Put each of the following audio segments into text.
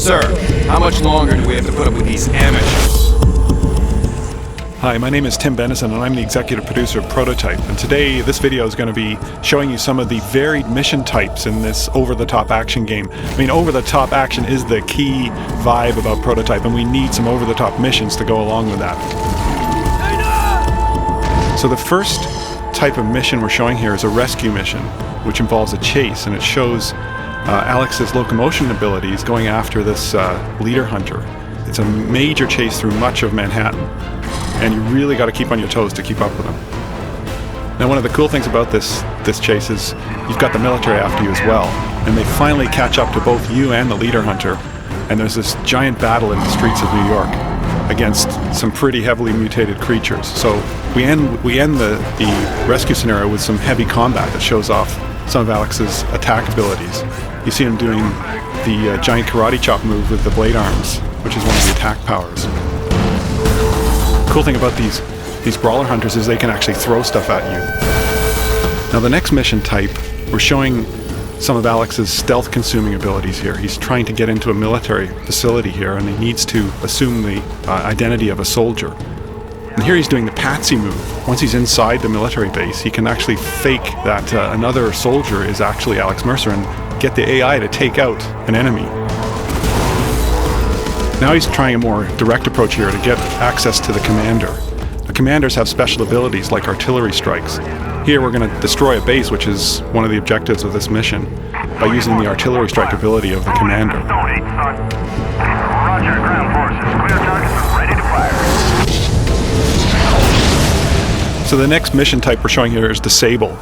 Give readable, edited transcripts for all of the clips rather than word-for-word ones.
Sir, how much longer do we have to put up with these amateurs? Hi, my name is Tim Bennison and I'm the executive producer of Prototype, and today this video is going to be showing you some of the varied mission types in this over-the-top action game. I mean, over-the-top action is the key vibe about Prototype, and we need some over-the-top missions to go along with that. So the first type of mission we're showing here is a rescue mission, which involves a chase, and it shows Alex's locomotion abilities going after this leader hunter. It's a major chase through much of Manhattan, and you really got to keep on your toes to keep up with him. Now, one of the cool things about this chase is you've got the military after you as well, and they finally catch up to both you and the leader hunter, and there's this giant battle in the streets of New York against some pretty heavily mutated creatures. So we end the rescue scenario with some heavy combat that shows off some of Alex's attack abilities. You see him doing the giant karate chop move with the blade arms, which is one of the attack powers. The cool thing about these brawler hunters is they can actually throw stuff at you. Now the next mission type, we're showing some of Alex's stealth consuming abilities here. He's trying to get into a military facility here, and he needs to assume the identity of a soldier. And here he's doing the patsy move. Once he's inside the military base, he can actually fake that another soldier is actually Alex Mercer and get the AI to take out an enemy. Now he's trying a more direct approach here to get access to the commander. The commanders have special abilities like artillery strikes. Here we're going to destroy a base, which is one of the objectives of this mission, by using the artillery strike ability of the commander. Roger, ground forces. Clear targets, ready to fire. So the next mission type we're showing here is Disable.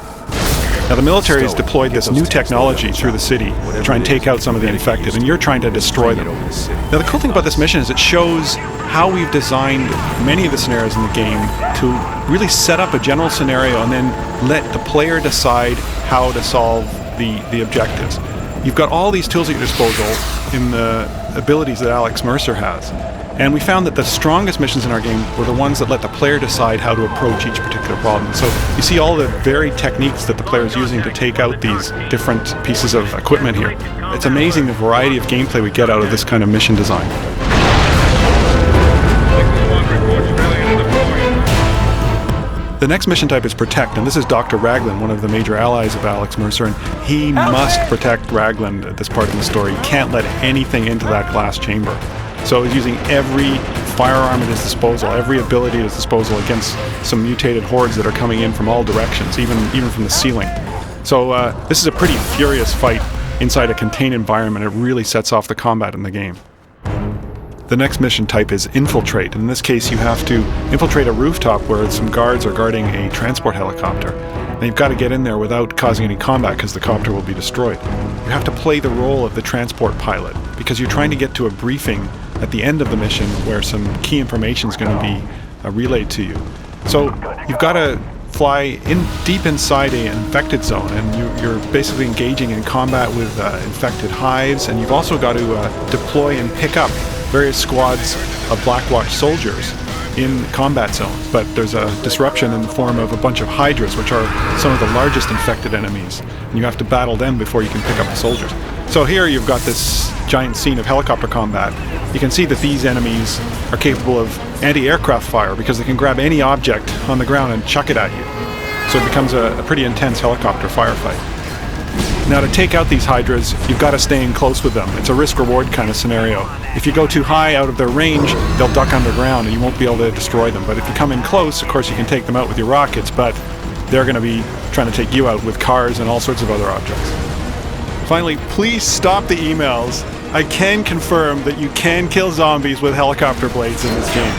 Now the military has deployed this new technology through the city to try and take out some of the infected, and you're trying to destroy them. Now the cool thing about this mission is it shows how we've designed many of the scenarios in the game to really set up a general scenario and then let the player decide how to solve the objectives. You've got all these tools at your disposal in the abilities that Alex Mercer has. And we found that the strongest missions in our game were the ones that let the player decide how to approach each particular problem. So you see all the varied techniques that the player is using to take out these different pieces of equipment here. It's amazing the variety of gameplay we get out of this kind of mission design. The next mission type is Protect, and this is Dr. Raglan, one of the major allies of Alex Mercer, and he must protect Raglan at this part of the story. He can't let anything into that glass chamber. So he's using every firearm at his disposal, every ability at his disposal against some mutated hordes that are coming in from all directions, even from the ceiling. So this is a pretty furious fight inside a contained environment. It really sets off the combat in the game. The next mission type is Infiltrate. In this case, you have to infiltrate a rooftop where some guards are guarding a transport helicopter. And you've got to get in there without causing any combat because the copter will be destroyed. You have to play the role of the transport pilot because you're trying to get to a briefing at the end of the mission where some key information is going to be relayed to you. So you've got to fly deep inside an infected zone, and you're basically engaging in combat with infected hives, and you've also got to deploy and pick up various squads of Blackwatch soldiers in combat zones. But there's a disruption in the form of a bunch of Hydras, which are some of the largest infected enemies, and you have to battle them before you can pick up the soldiers. So here you've got this giant scene of helicopter combat. You can see that these enemies are capable of anti-aircraft fire because they can grab any object on the ground and chuck it at you. So it becomes a pretty intense helicopter firefight. Now to take out these Hydras, you've got to stay in close with them. It's a risk-reward kind of scenario. If you go too high out of their range, they'll duck underground and you won't be able to destroy them. But if you come in close, of course you can take them out with your rockets, but they're going to be trying to take you out with cars and all sorts of other objects. Finally, please stop the emails. I can confirm that you can kill zombies with helicopter blades in this game.